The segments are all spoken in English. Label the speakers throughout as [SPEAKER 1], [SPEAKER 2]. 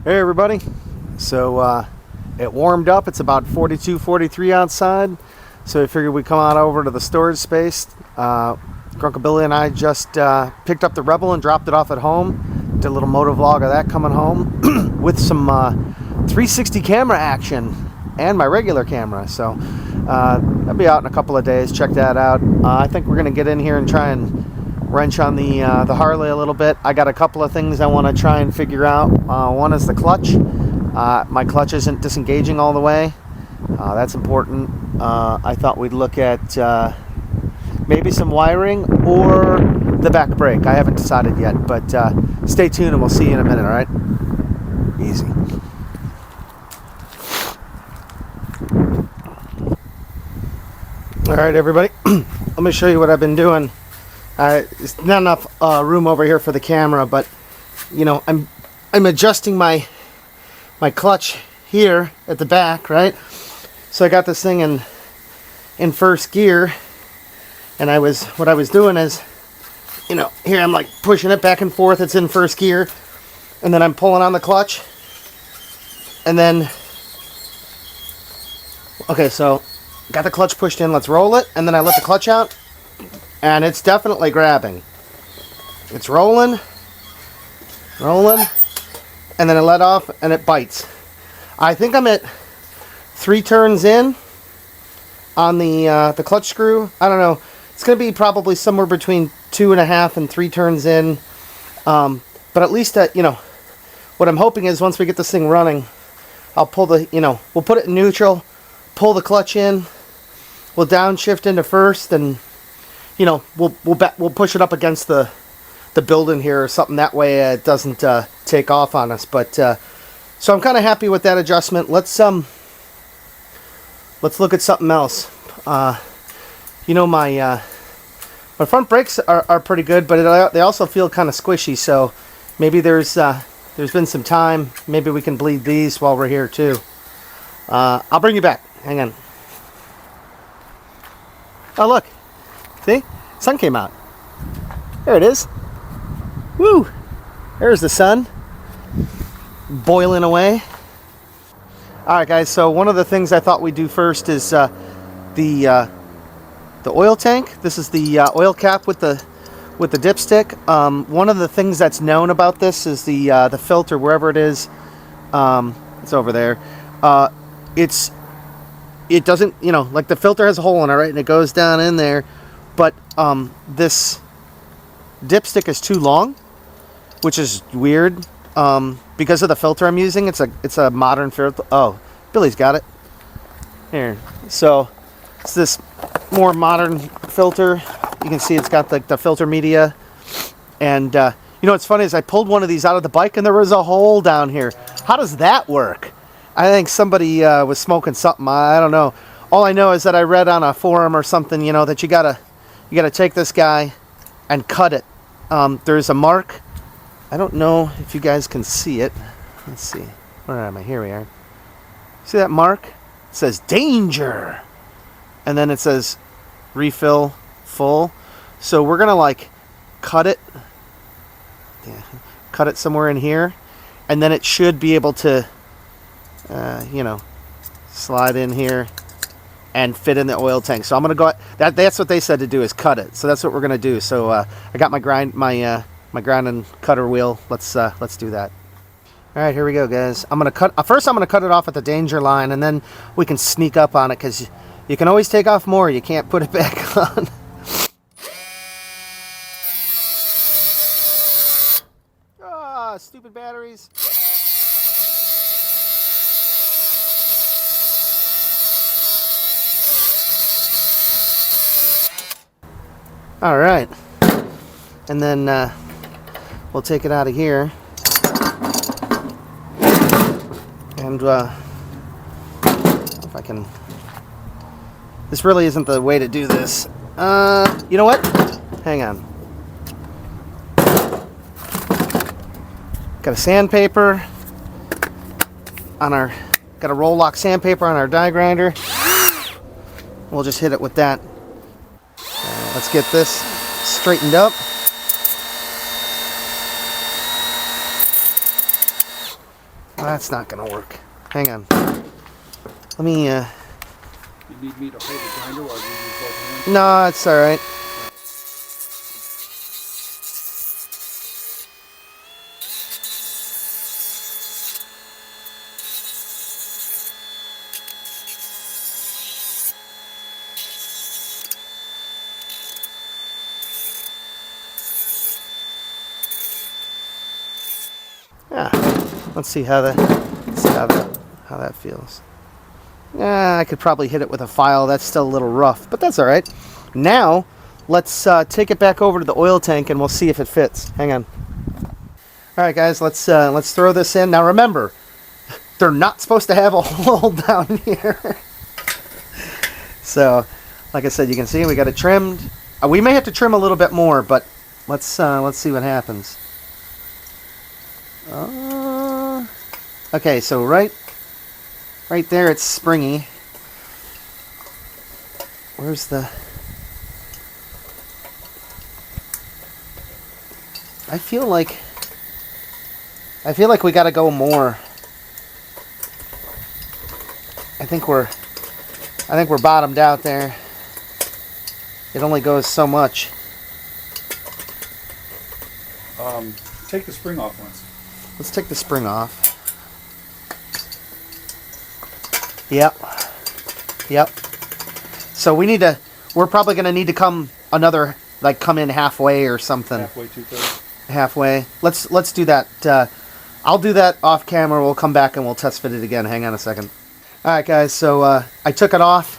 [SPEAKER 1] Hey everybody, so it warmed up. It's about 42, 43 outside, so I figured we'd come on over to the storage space. Grunka Billy and I just picked up the Rebel and dropped it off at home. Did a little moto vlog of that coming home with some 360 camera action and my regular camera. So I'll be out in a couple of days. Check that out. I think we're gonna get in here and try and wrench on the Harley a little bit. I got a couple of things I want to try and figure out. One is the clutch. My clutch isn't disengaging all the way. That's important. I thought we'd look at maybe some wiring or the back brake. I haven't decided yet, but stay tuned and we'll see you in a minute, all right? Easy. All right, everybody. Let me show you what I've been doing. It's not enough room over here for the camera, but you know, I'm adjusting my clutch here at the back, right? So I got this thing in first gear, and what I was doing is, you know, here I'm like pushing it back and forth. It's in first gear, and then I'm pulling on the clutch, and then okay, so got the clutch pushed in. Let's roll it, and then I let the clutch out. And it's definitely grabbing. It's rolling, and then I let off, and it bites. I think I'm at 3 turns in on the clutch screw. I don't know. It's going to be probably somewhere between 2.5 and 3 turns in. But at least, you know, what I'm hoping is once we get this thing running, I'll pull the, you know, we'll put it in neutral, pull the clutch in, we'll downshift into first, and you know, we'll push it up against the building here or something. That way it doesn't take off on us. But so I'm kind of happy with that adjustment. Let's look at something else. You know, my front brakes are pretty good, but they also feel kind of squishy. So maybe there's been some time. Maybe we can bleed these while we're here too. I'll bring you back. Hang on. Oh look. See? Sun came out. There it is. Woo! There's the sun. Boiling away. Alright guys, so one of the things I thought we'd do first is the oil tank. This is the oil cap with the dipstick. One of the things that's known about this is the filter, wherever it is. It's over there. It doesn't, you know, like the filter has a hole in it, right? And it goes down in there. But this dipstick is too long, which is weird because of the filter I'm using. It's a modern filter. Oh, Billy's got it here. So it's this more modern filter. You can see it's got the filter media, and you know what's funny is I pulled one of these out of the bike and there was a hole down here. How does that work? I think somebody was smoking something. I don't know. All I know is that I read on a forum or something, you know, that you gotta take this guy and cut it. There's a mark. I don't know if you guys can see it. Let's see. Where am I? Here we are. See that mark? It says danger. And then it says refill full. So we're going to like cut it. Yeah, cut it somewhere in here. And then it should be able to, you know, slide in here and fit in the oil tank. So I'm gonna go. That's what they said to do, is cut it. So that's what we're gonna do. So I got my grind and cutter wheel. Let's do that. All right, here we go, guys. I'm gonna cut. First, I'm gonna cut it off at the danger line, and then we can sneak up on it because you can always take off more. You can't put it back on. Ah, stupid batteries. All right, and then we'll take it out of here, and if I can, this really isn't the way to do this. You know what? Hang on. Got a sandpaper on our, got a roll lock sandpaper on our die grinder. We'll just hit it with that. Let's get this straightened up. That's not gonna work. Hang on. Let me,
[SPEAKER 2] You need me to hold the grinder while you use both hands?
[SPEAKER 1] No, it's alright. Yeah, let's see how that feels. I could probably hit it with a file. That's still a little rough, but that's all right. Now, let's take it back over to the oil tank and we'll see if it fits. Hang on. All right, guys, let's throw this in. Now, remember, they're not supposed to have a hole down here. So, like I said, you can see we got it trimmed. We may have to trim a little bit more, but let's see what happens. Okay, so right there it's springy. Where's the... I feel like we gotta go more. I think we're bottomed out there. It only goes so much.
[SPEAKER 2] Take the spring off once.
[SPEAKER 1] Let's take the spring off. Yep. So we're probably gonna need to come in halfway or something.
[SPEAKER 2] Halfway, 2/3.
[SPEAKER 1] Halfway. Let's do that. I'll do that off camera. We'll come back and we'll test fit it again. Hang on a second. All right, guys. So I took it off.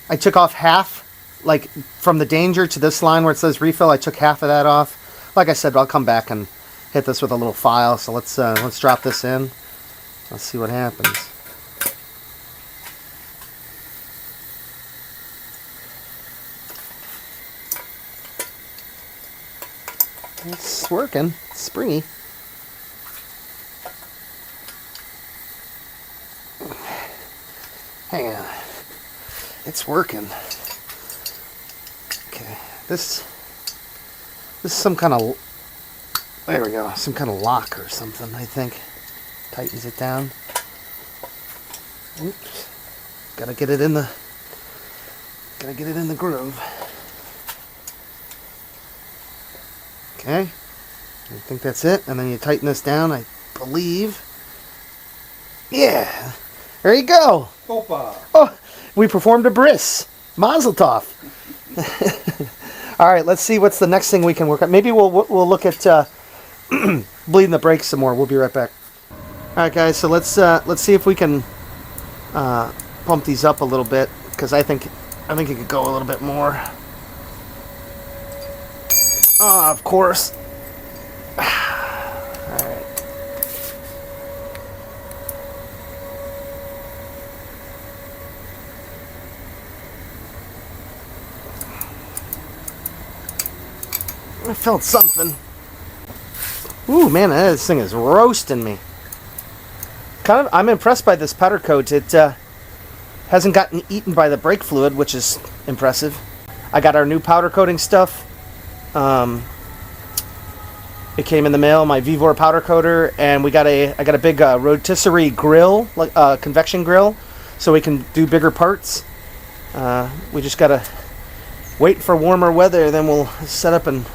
[SPEAKER 1] I took off half, like from the danger to this line where it says refill. I took half of that off. Like I said, I'll come back and hit this with a little file. So let's drop this in. Let's see what happens. It's working. It's springy. Hang on. It's working. Okay. This is some kind of... There we go. Some kind of lock or something, I think. Tightens it down. Oops. Gotta get it in the groove. Okay. I think that's it. And then you tighten this down, I believe. Yeah. There you go.
[SPEAKER 2] Opa.
[SPEAKER 1] Oh, we performed a bris. Mazel tov. All right, let's see what's the next thing we can work on. Maybe we'll look at bleeding the brakes some more. We'll be right back. All right, guys. So let's see if we can pump these up a little bit, because I think it could go a little bit more. Oh, of course. All right. I felt something. Ooh, man, this thing is roasting me. I'm impressed by this powder coat. It hasn't gotten eaten by the brake fluid, which is impressive. I got our new powder coating stuff. It came in the mail, my Vivor powder coater, and I got a big rotisserie grill, like convection grill, so we can do bigger parts. We just gotta wait for warmer weather, then we'll set up and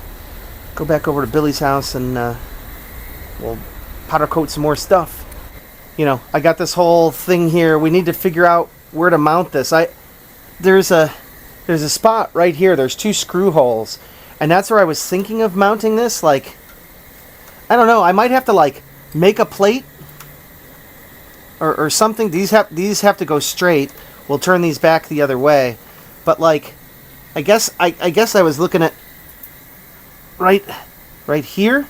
[SPEAKER 1] go back over to Billy's house and we'll powder coat some more stuff. You know, I got this whole thing here. We need to figure out where to mount this. There's a spot right here. There's 2 screw holes, and that's where I was thinking of mounting this. Like, I don't know. I might have to like make a plate or something. These have to go straight. We'll turn these back the other way. But like, I guess I was looking at right here.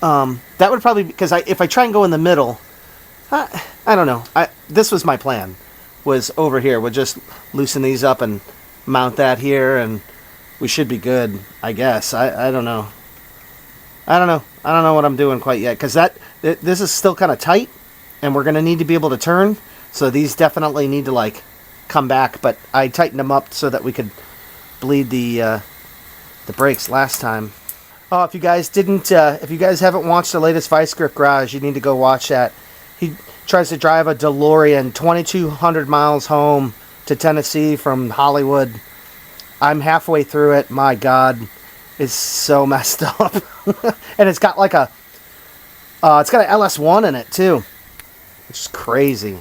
[SPEAKER 1] That would probably, because if I try and go in the middle, I don't know. This was my plan, was over here. We'll just loosen these up and mount that here, and we should be good, I guess. I don't know. I don't know what I'm doing quite yet, because this is still kind of tight, and we're going to need to be able to turn, so these definitely need to like come back, but I tightened them up so that we could bleed the brakes last time. Oh, if you guys haven't watched the latest Vice Grip Garage, you need to go watch that. He tries to drive a DeLorean 2,200 miles home to Tennessee from Hollywood. I'm halfway through it. My God, it's so messed up. And it's got like it's got an LS1 in it too, which is crazy.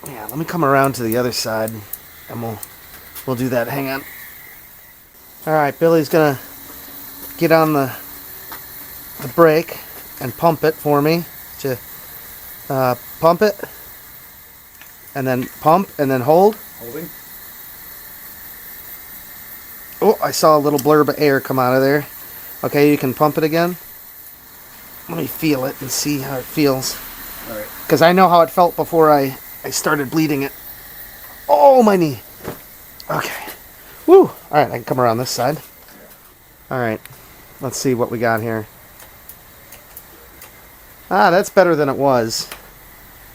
[SPEAKER 1] Yeah, let me come around to the other side, and we'll do that. Hang on. All right, Billy's gonna get on the brake and pump it for me. To pump it, and then pump, and then hold.
[SPEAKER 2] Holding.
[SPEAKER 1] Oh, I saw a little blurb of air come out of there. Okay, you can pump it again. Let me feel it and see how it feels.
[SPEAKER 2] All right.
[SPEAKER 1] Because I know how it felt before I started bleeding it. Oh, my knee. Okay. Woo. All right, I can come around this side. All right. Let's see what we got here. Ah, that's better than it was.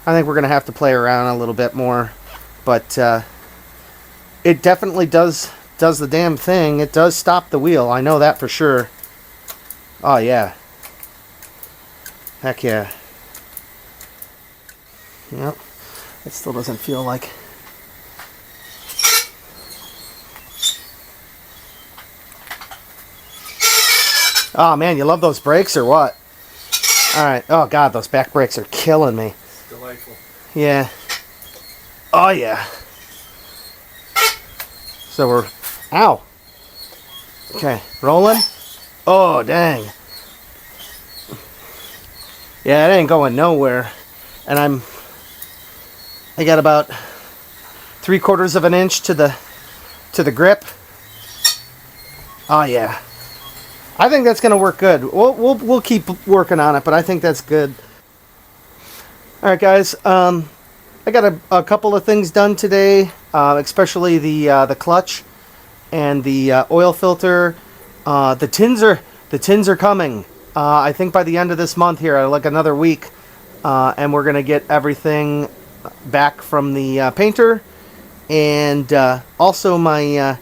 [SPEAKER 1] I think we're going to have to play around a little bit more. But it definitely does the damn thing. It does stop the wheel. I know that for sure. Oh, yeah. Heck yeah. Yep. It still doesn't feel like... Oh, man, you love those brakes or what? All right. Oh, God, those back brakes are killing me.
[SPEAKER 2] It's delightful.
[SPEAKER 1] Yeah. Oh, yeah. So we're... Ow. Okay, rolling. Oh, dang. Yeah, it ain't going nowhere. And I got about 3/4 of an inch to the grip. Oh, yeah. I think that's gonna work good. We'll keep working on it, but I think that's good. All right, guys. I got a couple of things done today, especially the clutch and the oil filter. The tins are coming. I think by the end of this month here, like another week, and we're gonna get everything back from the painter, and also my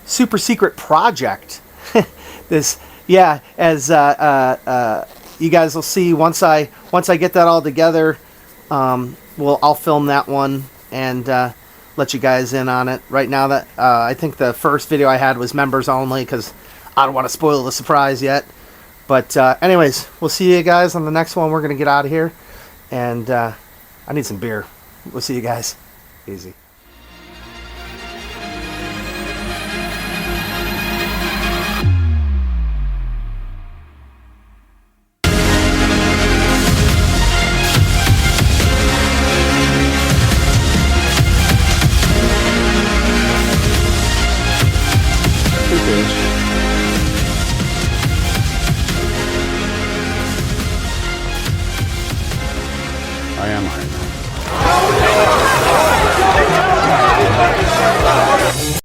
[SPEAKER 1] super secret project. This, yeah, as you guys will see once I get that all together, I'll film that one and let you guys in on it. Right now, that I think the first video I had was members only because I don't want to spoil the surprise yet. But anyways, we'll see you guys on the next one. We're gonna get out of here, and I need some beer. We'll see you guys. Easy.